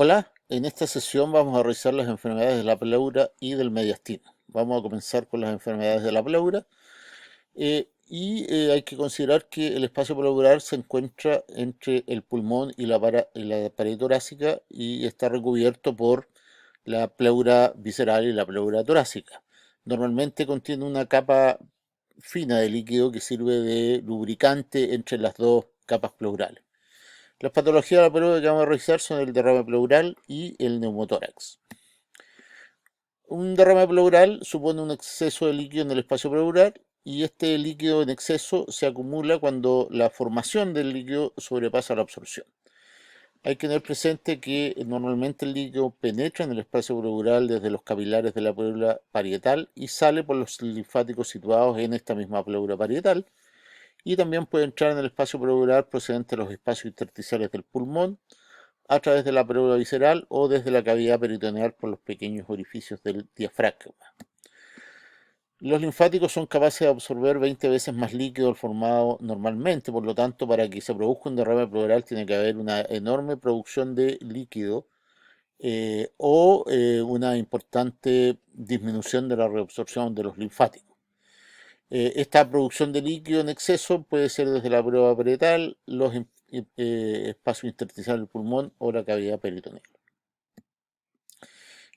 Hola, en esta sesión vamos a revisar las enfermedades de la pleura y del mediastino. Vamos a comenzar con las enfermedades de la pleura hay que considerar que el espacio pleural se encuentra entre el pulmón y la pared torácica y está recubierto por la pleura visceral y la pleura torácica. Normalmente contiene una capa fina de líquido que sirve de lubricante entre las dos capas pleurales. Las patologías de la pleura que vamos a revisar son el derrame pleural y el neumotórax. Un derrame pleural supone un exceso de líquido en el espacio pleural y este líquido en exceso se acumula cuando la formación del líquido sobrepasa la absorción. Hay que tener presente que normalmente el líquido penetra en el espacio pleural desde los capilares de la pleura parietal y sale por los linfáticos situados en esta misma pleura parietal, y también puede entrar en el espacio pleural procedente de los espacios intersticiales del pulmón, a través de la pleura visceral o desde la cavidad peritoneal por los pequeños orificios del diafragma. Los linfáticos son capaces de absorber 20 veces más líquido del formado normalmente, por lo tanto, para que se produzca un derrame pleural tiene que haber una enorme producción de líquido una importante disminución de la reabsorción de los linfáticos. Esta producción de líquido en exceso puede ser desde la prueba parietal, los espacios intersticiales del pulmón o la cavidad peritoneal.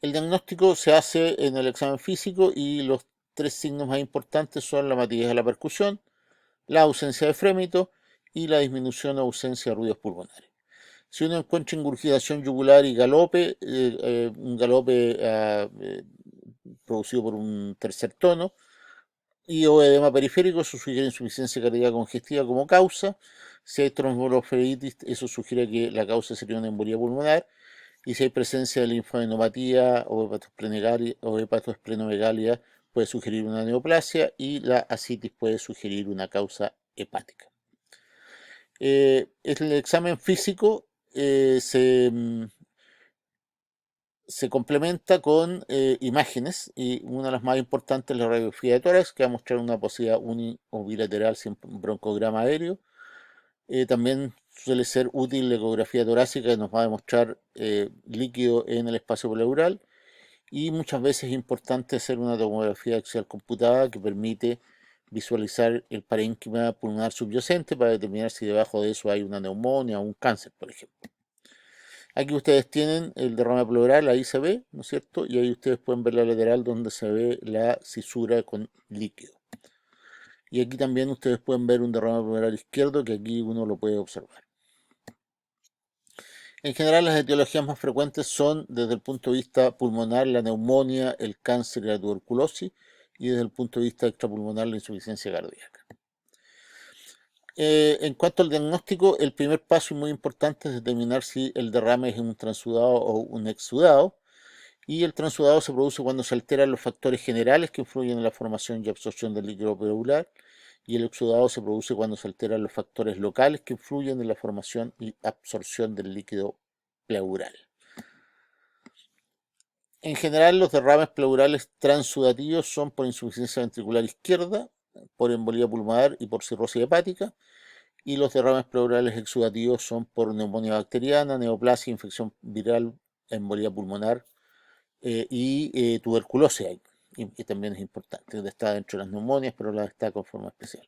El diagnóstico se hace en el examen físico y los tres signos más importantes son la matidez de la percusión, la ausencia de frémito y la disminución o ausencia de ruidos pulmonares. Si uno encuentra ingurgitación yugular y galope, un galope producido por un tercer tono, y o edema periférico, eso sugiere insuficiencia cardíaca congestiva como causa. Si hay tromboflebitis, eso sugiere que la causa sería una embolía pulmonar. Y si hay presencia de linfadenopatía o hepatoesplenomegalia, puede sugerir una neoplasia, y la ascitis puede sugerir una causa hepática. El examen físico se complementa con imágenes, y una de las más importantes es la radiografía de tórax, que va a mostrar una posibilidad uni o bilateral sin broncograma aéreo. También suele ser útil la ecografía torácica, que nos va a demostrar líquido en el espacio pleural, y muchas veces es importante hacer una tomografía axial computada que permite visualizar el parénquima pulmonar subyacente para determinar si debajo de eso hay una neumonía o un cáncer, por ejemplo. Aquí ustedes tienen el derrame pleural, ahí se ve, ¿no es cierto? Y ahí ustedes pueden ver la lateral donde se ve la cisura con líquido. Y aquí también ustedes pueden ver un derrame pleural izquierdo, que aquí uno lo puede observar. En general, las etiologías más frecuentes son, desde el punto de vista pulmonar, la neumonía, el cáncer y la tuberculosis, y desde el punto de vista extrapulmonar, la insuficiencia cardíaca. En cuanto al diagnóstico, el primer paso y muy importante es determinar si el derrame es un transudado o un exudado, y el transudado se produce cuando se alteran los factores generales que influyen en la formación y absorción del líquido pleural, y el exudado se produce cuando se alteran los factores locales que influyen en la formación y absorción del líquido pleural. En general, los derrames pleurales transudativos son por insuficiencia ventricular izquierda, por embolía pulmonar y por cirrosis hepática, y los derrames pleurales exudativos son por neumonía bacteriana, neoplasia, infección viral, embolía pulmonar tuberculosis, y también es importante, está dentro de las neumonias, pero la está con forma especial.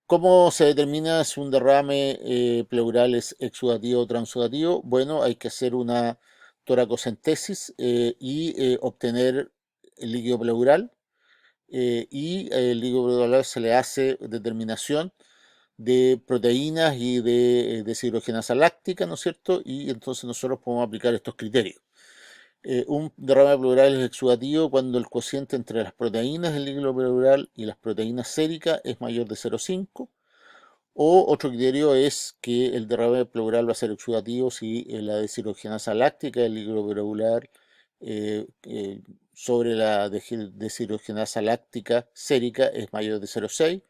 ¿Cómo se determina si un derrame pleural es exudativo o transudativo? Bueno, hay que hacer una toracocentesis obtener el líquido pleural, y el líquido pleural se le hace determinación de proteínas y de deshidrogenasa láctica, ¿no es cierto? Y entonces nosotros podemos aplicar estos criterios. Un derrame pleural es exudativo cuando el cociente entre las proteínas del líquido pleural y las proteínas séricas es mayor de 0,5. O otro criterio es que el derrame pleural va a ser exudativo si la deshidrogenasa láctica del líquido pleural sobre la deshidrogenasa láctica sérica es mayor de 0,6,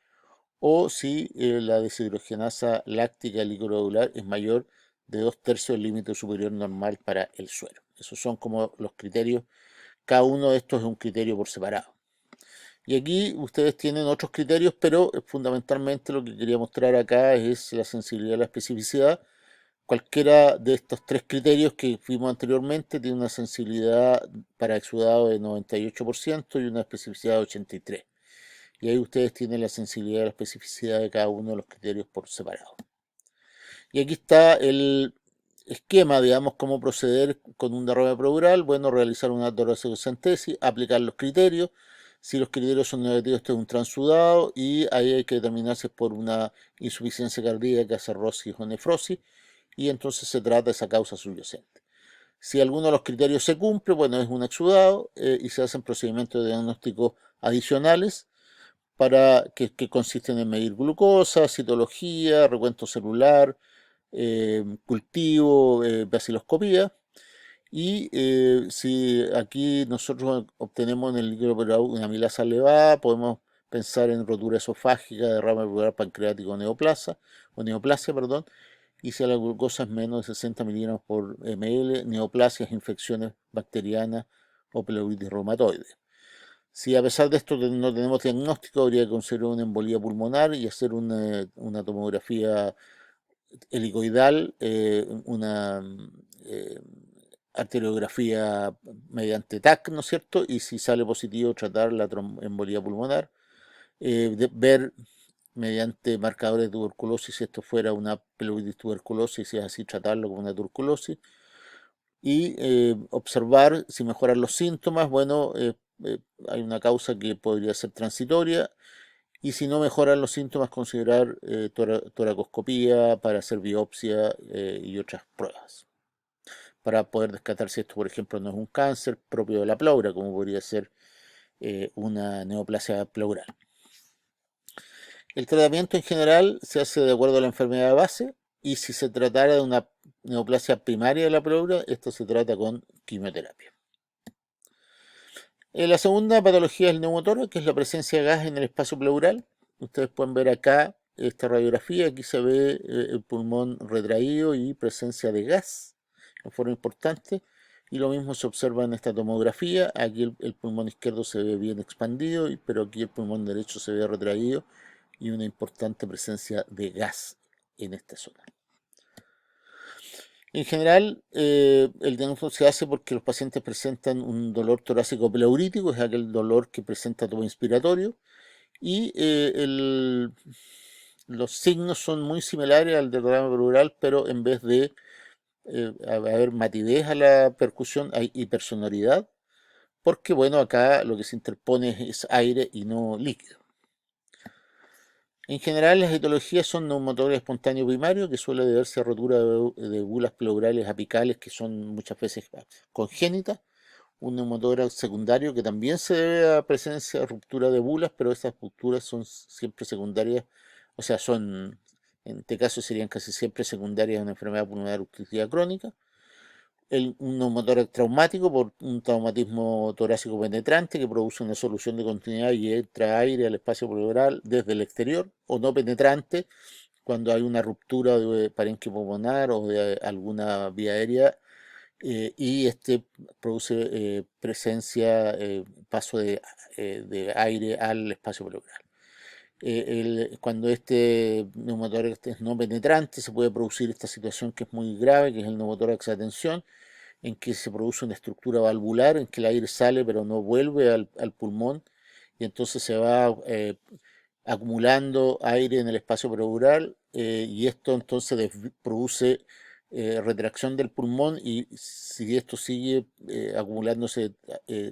o si la deshidrogenasa láctica del líquido pleural es mayor de 2/3 del límite superior normal para el suero. Esos son como los criterios. Cada uno de estos es un criterio por separado. Y aquí ustedes tienen otros criterios, pero fundamentalmente lo que quería mostrar acá es la sensibilidad a la especificidad, Cualquiera de estos tres criterios que vimos anteriormente tiene una sensibilidad para exudado de 98% y una especificidad de 83%. Y ahí ustedes tienen la sensibilidad y la especificidad de cada uno de los criterios por separado. Y aquí está el esquema, digamos, cómo proceder con un derrame pleural. Bueno, realizar una toracocentesis, aplicar los criterios. Si los criterios son negativos, este es un transudado y ahí hay que determinar si es por una insuficiencia cardíaca, cirrosis o nefrosis, y entonces se trata de esa causa subyacente. Si alguno de los criterios se cumple, bueno, es un exudado y se hacen procedimientos de diagnóstico adicionales para que consisten en medir glucosa, citología, recuento celular, cultivo, baciloscopía. Y si aquí nosotros obtenemos en el líquido pleural una amilasa elevada, podemos pensar en rotura esofágica, derrame pleural pancreático o neoplasia, perdón, y si la glucosa es menos de 60 miligramos por ml, neoplasias, infecciones bacterianas o pleuritis reumatoide. Si a pesar de esto no tenemos diagnóstico, habría que considerar una embolía pulmonar y hacer una tomografía helicoidal, una eh, arteriografía mediante TAC, ¿no es cierto? Y si sale positivo, tratar la embolía pulmonar, ver mediante marcadores de tuberculosis si esto fuera una pleuritis tuberculosis, si es así, tratarlo como una tuberculosis, y observar si mejoran los síntomas. Bueno, hay una causa que podría ser transitoria, y si no mejoran los síntomas, considerar toracoscopía para hacer biopsia y otras pruebas, para poder descartar si esto, por ejemplo, no es un cáncer propio de la pleura, como podría ser una neoplasia pleural. El tratamiento en general se hace de acuerdo a la enfermedad de base, y si se tratara de una neoplasia primaria de la pleura, esto se trata con quimioterapia. La segunda patología es el neumotórax, que es la presencia de gas en el espacio pleural. Ustedes pueden ver acá esta radiografía, aquí se ve el pulmón retraído y presencia de gas en forma importante, y lo mismo se observa en esta tomografía. Aquí el pulmón izquierdo se ve bien expandido, pero aquí el pulmón derecho se ve retraído y una importante presencia de gas en esta zona. En general, el diagnóstico se hace porque los pacientes presentan un dolor torácico pleurítico, es aquel dolor que presenta tubo inspiratorio, y los signos son muy similares al del derrame pleural, pero en vez de haber matidez a la percusión, hay hipersonoridad, porque bueno, acá lo que se interpone es aire y no líquido. En general, las etiologías son neumotórax espontáneo primario, que suele deberse a rotura de bulas pleurales apicales, que son muchas veces congénitas. Un neumotórax secundario, que también se debe a presencia de ruptura de bulas, pero esas rupturas son siempre secundarias, o sea, en este caso serían casi siempre secundarias a una enfermedad pulmonar obstructiva crónica. Un neumotórax traumático por un traumatismo torácico penetrante que produce una solución de continuidad y entra aire al espacio pleural desde el exterior, o no penetrante cuando hay una ruptura de parénquima pulmonar o de alguna vía aérea, y este produce presencia, paso de aire al espacio pleural. Cuando este neumotórax es no penetrante, se puede producir esta situación que es muy grave, que es el neumotórax de tensión, en que se produce una estructura valvular, en que el aire sale pero no vuelve al pulmón, y entonces se va acumulando aire en el espacio pleural, y esto entonces produce retracción del pulmón, y si esto sigue acumulándose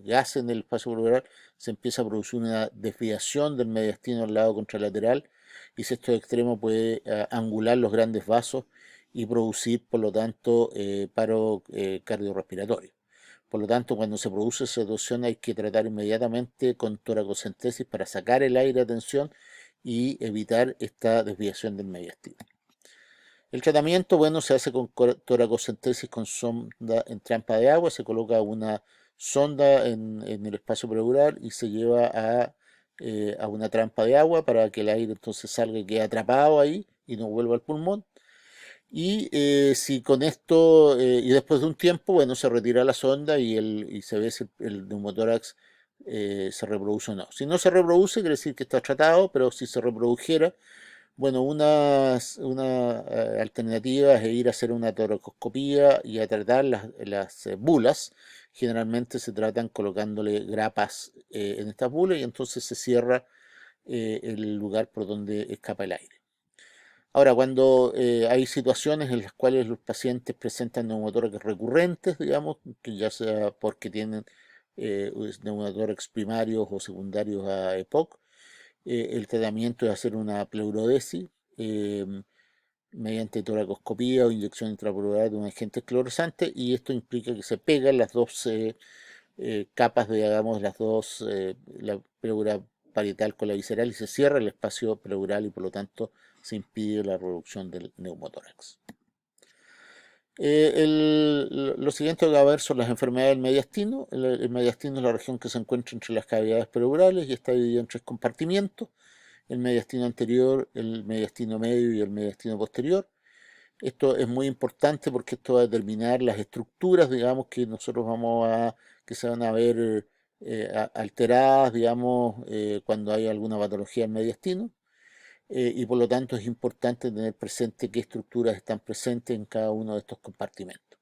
gas en el espacio pleural, se empieza a producir una desviación del mediastino al lado contralateral, y si esto extremo puede angular los grandes vasos y producir, por lo tanto, paro cardiorrespiratorio. Por lo tanto, cuando se produce esa situación hay que tratar inmediatamente con toracocentesis para sacar el aire a tensión y evitar esta desviación del mediastino. El tratamiento, bueno, se hace con toracocentesis con sonda en trampa de agua. Se coloca una sonda en el espacio pleural y se lleva a una trampa de agua para que el aire entonces salga y quede atrapado ahí y no vuelva al pulmón. Y si con esto, y después de un tiempo, bueno, se retira la sonda y se ve si el neumotórax se reproduce o no. Si no se reproduce, quiere decir que está tratado, pero si se reprodujera, Bueno, una alternativa es ir a hacer una toracoscopía y a tratar las bulas. Generalmente se tratan colocándole grapas en estas bulas y entonces se cierra el lugar por donde escapa el aire. Ahora, cuando hay situaciones en las cuales los pacientes presentan neumotórax recurrentes, digamos, que ya sea porque tienen neumotórax primarios o secundarios a EPOC, el tratamiento es hacer una pleurodesis eh, mediante toracoscopía o inyección intrapleural de un agente esclerosante y esto implica que se pegan las dos capas de, digamos, la pleura parietal con la visceral y se cierra el espacio pleural y por lo tanto se impide la reducción del neumotórax. Lo siguiente que va a ver son las enfermedades del mediastino. El mediastino es la región que se encuentra entre las cavidades pleurales y está dividido en tres compartimientos: el mediastino anterior, el mediastino medio y el mediastino posterior. Esto es muy importante porque esto va a determinar las estructuras, digamos, que se van a ver alteradas, digamos, cuando hay alguna patología del mediastino. Y por lo tanto es importante tener presente qué estructuras están presentes en cada uno de estos compartimentos.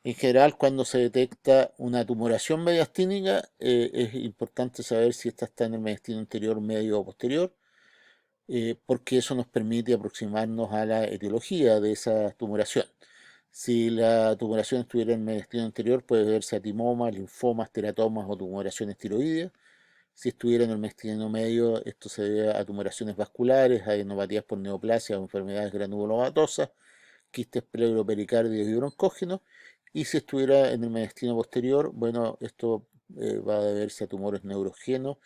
En general, cuando se detecta una tumoración mediastínica, es importante saber si esta está en el mediastino anterior, medio o posterior, porque eso nos permite aproximarnos a la etiología de esa tumoración. Si la tumoración estuviera en el mediastino anterior, puede verse atimomas, linfomas, teratomas o tumoraciones tiroideas. Si estuviera en el mediastino medio, esto se debe a tumoraciones vasculares, a adenopatías por neoplasia o enfermedades granulomatosas, quistes pleuropericardios y broncógenos. Y si estuviera en el mediastino posterior, bueno, esto va a deberse a tumores neurógenos,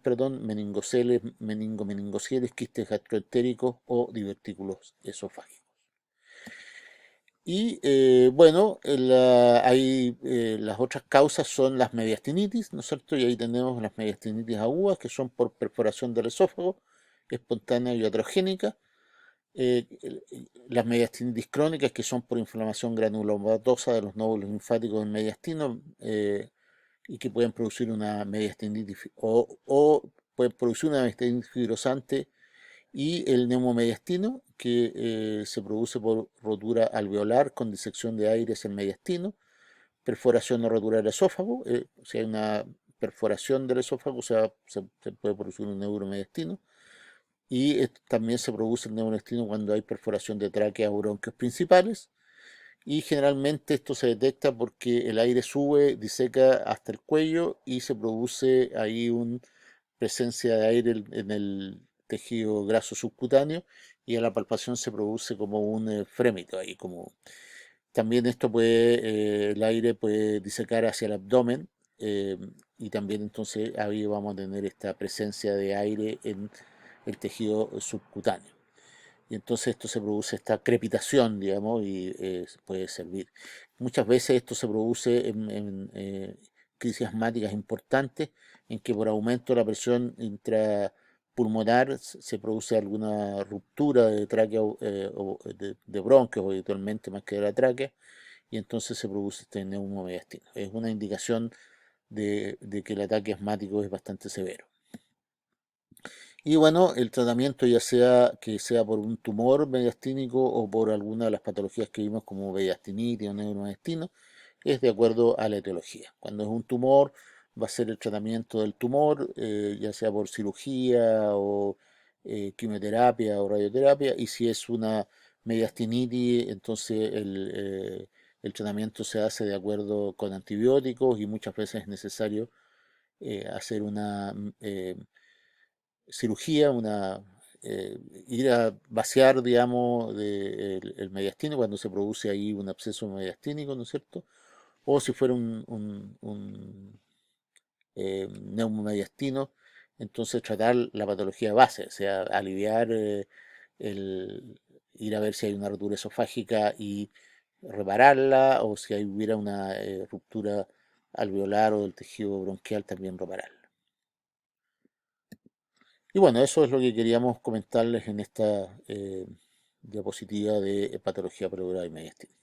perdón, meningoceles, meningomeningocieles, quistes gastroentéricos o divertículos esofágicos. Y bueno, hay, las otras causas son las mediastinitis, ¿no es cierto? Y ahí tenemos las mediastinitis agudas, que son por perforación del esófago, espontánea y iatrogénica. Las mediastinitis crónicas, que son por inflamación granulomatosa de los nódulos linfáticos del mediastino, y que pueden producir una mediastinitis o pueden producir una mediastinitis fibrosante, y el neumomediastino, que se produce por rotura alveolar con disección de aire en el mediastino, perforación o rotura del esófago. Si hay una perforación del esófago, se puede producir un neuromediastino. Y también se produce el neumomediastino cuando hay perforación de tráqueas o bronquios principales. Y generalmente esto se detecta porque el aire sube, diseca hasta el cuello y se produce ahí una presencia de aire en el tejido graso subcutáneo y a la palpación se produce como un frémito ahí, como también esto el aire puede disecar hacia el abdomen, eh, y también entonces ahí vamos a tener esta presencia de aire en el tejido subcutáneo. Y entonces esto se produce esta crepitación, digamos, y puede servir. Muchas veces esto se produce en crisis asmáticas importantes, en que por aumento de la presión intrapulmonar se produce alguna ruptura de tráquea o de bronquios, o habitualmente más que de la tráquea, y entonces se produce este neumomediastino. Es una indicación de que el ataque asmático es bastante severo. Y bueno, el tratamiento ya sea que sea por un tumor mediastínico o por alguna de las patologías que vimos como mediastinitis o neuromediastino, es de acuerdo a la etiología. Cuando es un tumor, va a ser el tratamiento del tumor, ya sea por cirugía o quimioterapia o radioterapia, y si es una mediastinitis, entonces el tratamiento se hace de acuerdo con antibióticos y muchas veces es necesario hacer una cirugía, eh, ir a vaciar, digamos, el mediastino cuando se produce ahí un absceso mediastínico, ¿no es cierto? O si fuera un neumomediastino, entonces tratar la patología base, o sea, aliviar, ir a ver si hay una rotura esofágica y repararla, o si hubiera una ruptura alveolar o del tejido bronquial, también repararla. Y bueno, eso es lo que queríamos comentarles en esta diapositiva de patología pleural y mediastina.